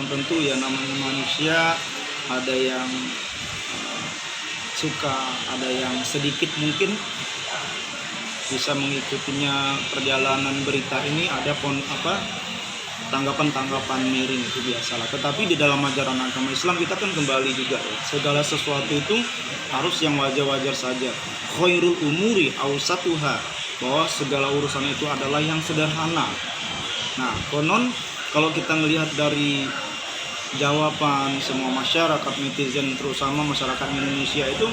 tentu ya namanya manusia, ada yang suka, ada yang sedikit mungkin bisa mengikutinya perjalanan berita ini, ada tanggapan-tanggapan miring, itu biasalah. Tetapi di dalam ajaran agama Islam kita kan kembali juga ya, segala sesuatu itu harus yang wajar-wajar saja. Khairul umuri awsatuha, bahwa segala urusan itu adalah yang sederhana. Nah, konon kalau kita melihat dari jawaban semua masyarakat netizen, terutama masyarakat Indonesia, itu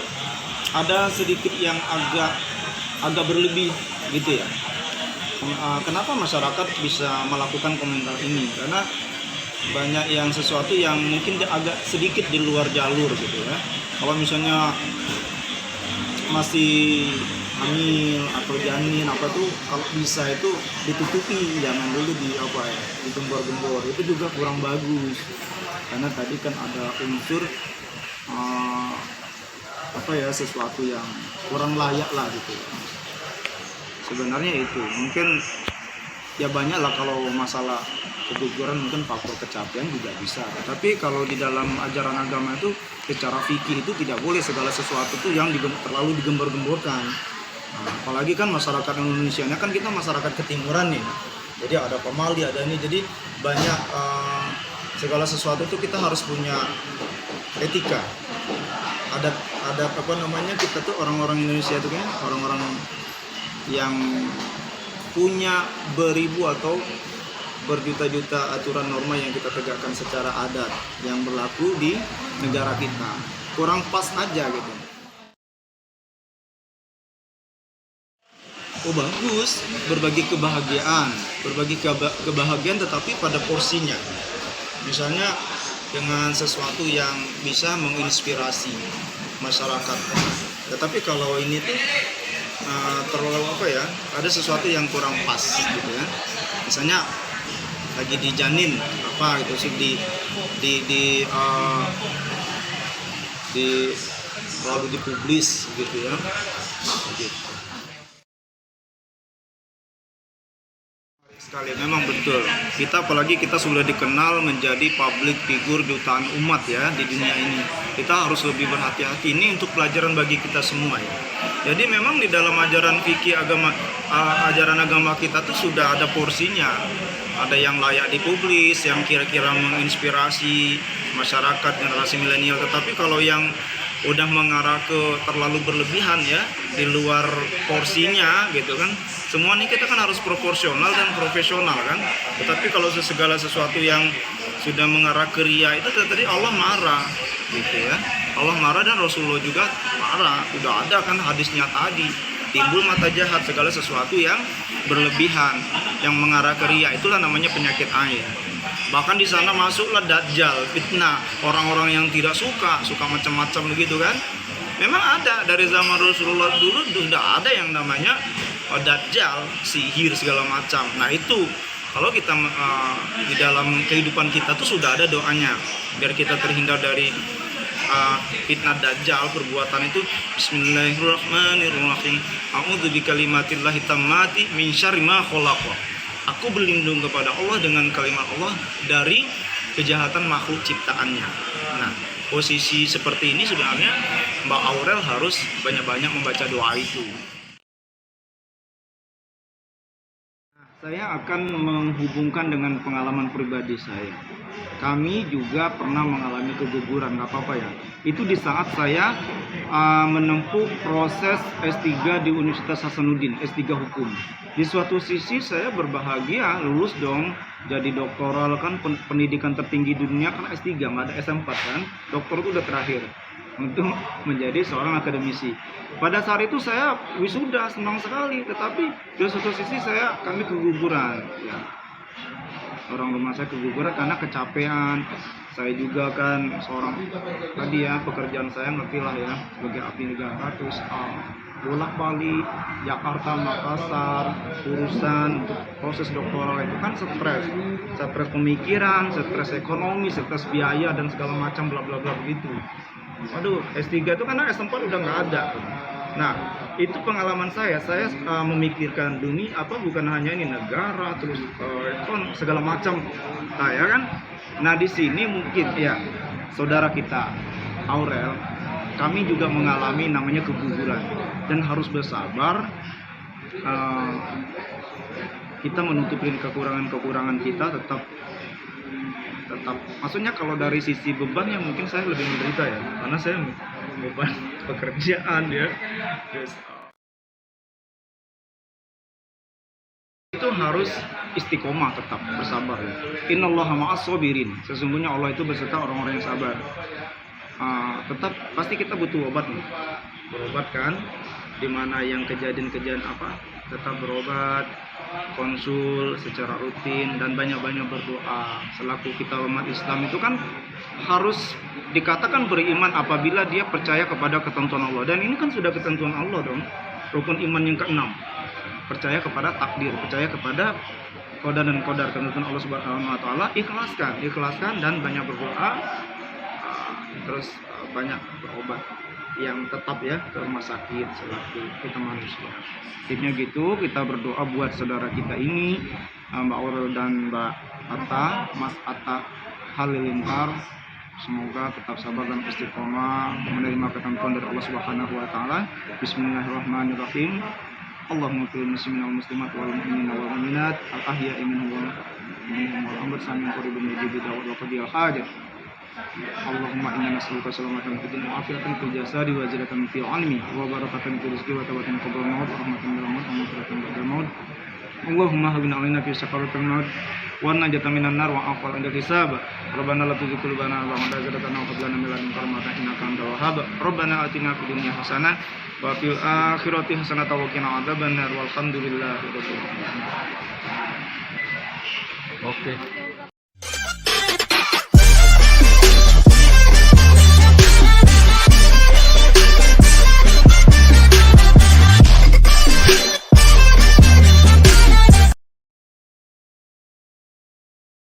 ada sedikit yang agak berlebih gitu ya. Kenapa masyarakat bisa melakukan komentar ini? Karena banyak yang sesuatu yang mungkin agak sedikit di luar jalur gitu ya. Kalau misalnya masih hamil atau janin kalau bisa itu ditutupi, jangan dulu digembor-gembor, itu juga kurang bagus. Karena tadi kan ada unsur sesuatu yang kurang layak lah gitu. Sebenarnya itu mungkin ya banyak lah, kalau masalah keguguran mungkin faktor kecapean juga bisa. Tapi kalau di dalam ajaran agama itu secara fikih itu tidak boleh segala sesuatu itu yang terlalu digembor-gemborkan. Nah, apalagi kan masyarakat Indonesia kan kita masyarakat ketimuran nih. Jadi ada pemali, ada ini, jadi banyak segala sesuatu itu kita harus punya etika. Ada kita tuh orang-orang Indonesia itu kan orang-orang yang punya beribu atau berjuta-juta aturan norma yang kita tegakkan secara adat yang berlaku di negara kita. Kurang pas aja gitu. Oh bagus, berbagi kebahagiaan tetapi pada porsinya. Misalnya dengan sesuatu yang bisa menginspirasi masyarakat. Tetapi kalau ini tuh terlalu ada sesuatu yang kurang pas gitu ya. Misalnya lagi dijanin lalu dipublis gitu ya. Gitu. Sekali memang betul. Apalagi kita sudah dikenal menjadi public figure jutaan umat ya di dunia ini. Kita harus lebih berhati-hati, ini untuk pelajaran bagi kita semua ya. Jadi memang di dalam ajaran fikih ajaran agama kita tuh sudah ada porsinya. Ada yang layak dipublis, yang kira-kira menginspirasi masyarakat generasi milenial. Tetapi kalau yang udah mengarah ke terlalu berlebihan ya, di luar porsinya gitu kan, semua ini kita kan harus proporsional dan profesional kan. Tetapi kalau segala sesuatu yang sudah mengarah ke ria itu tadi Allah marah gitu ya. Allah marah dan Rasulullah juga marah. Udah ada kan hadisnya tadi, timbul mata jahat, segala sesuatu yang berlebihan yang mengarah ke ria, itulah namanya penyakit ain. Bahkan di sana masuklah dajjal, fitnah, orang-orang yang tidak suka macam-macam begitu kan. Memang ada dari zaman Rasulullah dulu sudah ada yang namanya dajjal, sihir segala macam. Nah itu kalau kita di dalam kehidupan kita tuh sudah ada doanya biar kita terhindar dari fitnah dajjal, perbuatan itu. Bismillahirrahmanirrahim. A'udzu bikalimatillahi tammati min syarri ma khalaqa. Aku berlindung kepada Allah dengan kalimat Allah dari kejahatan makhluk ciptaannya. Nah, posisi seperti ini sebenarnya Mbak Aurel harus banyak-banyak membaca doa itu. Saya akan menghubungkan dengan pengalaman pribadi saya. Kami juga pernah mengalami keguguran, nggak apa-apa ya. Itu di saat saya menempuh proses S3 di Universitas Hasanuddin, S3 Hukum. Di suatu sisi saya berbahagia, lulus dong, jadi doktoral kan, pendidikan tertinggi di dunia kan S3, nggak ada S4 kan. Doktor itu udah terakhir untuk menjadi seorang akademisi. Pada saat itu saya wisuda, senang sekali, tetapi di suatu sisi kami keguguran ya. Orang rumah saya keguguran karena kecapean. Saya juga kan seorang tadi ya, pekerjaan saya ngerti lah ya, sebagai abdi negara, terus bolak-balik Jakarta, Makassar, urusan untuk proses doktoral itu kan stres pemikiran, stres ekonomi, stres biaya dan segala macam bla bla bla begitu. Waduh, S3 itu karena S4 udah nggak ada. Nah, Itu pengalaman saya memikirkan dunia apa bukan hanya ini negara terus segala macam ya kan. Nah di sini mungkin ya saudara kita Aurel, kami juga mengalami namanya keguguran dan harus bersabar. Kita menutupin kekurangan kita tetap maksudnya kalau dari sisi beban ya mungkin saya lebih menderita ya karena saya beban pekerjaan ya. Terus, itu harus istiqomah, tetap bersabar ya. Innallaha ma'as sabirin. Sesungguhnya Allah itu beserta orang-orang yang sabar. Tetap pasti kita butuh obat nih. Berobat kan, dimana yang kejadian-kejadian apa tetap berobat, konsul secara rutin dan banyak-banyak berdoa. Selaku kita umat Islam itu kan harus dikatakan beriman apabila dia percaya kepada ketentuan Allah, dan ini kan sudah ketentuan Allah dong. Rukun iman yang keenam, percaya kepada takdir, percaya kepada qada dan qadar, ketentuan Allah Subhanahu wa taala. Ikhlaskan dan banyak berdoa, terus banyak berobat yang tetap ya ke rumah sakit selaku kita manusia. Tipnya gitu, kita berdoa buat saudara kita ini, Mbak Aurel dan Mbak Atta, Mas Atta Halilintar. Semoga tetap sabar dan istiqomah menerima ketentuan dari Allah Subhanahu wa taala. Bismillahirrahmanirrahim. Allahumma fil muslimin wal muslimat wal mu'minin wal mu'minat al ahya'i minhum wal amwat samin qaribun mujib da'wat wa qadiyal hajat. Allahumma inna nas'aluka salamatan fid dunya wa afiatan fil jasadi wa ziyadatan fil ilmi wa barakatan fil rizqi wa tawbatan qabla maut wa rahmatan minal maut wa maghfiratan ba'da maut. Allahumma hawwin 'alaina fi sakaratil maut wa najatan minan nar wa afwal 'inda hisab. Rabbana la tuzigh qulubana ba'da idh hadaytana wa hab lana min ladunka rahmatan innaka antal wahhab. Rabbana atina fid dunya hasanah wa fil akhirati hasanah wa qina adzabannar walhamdulillahi rabbil alamin. Oke.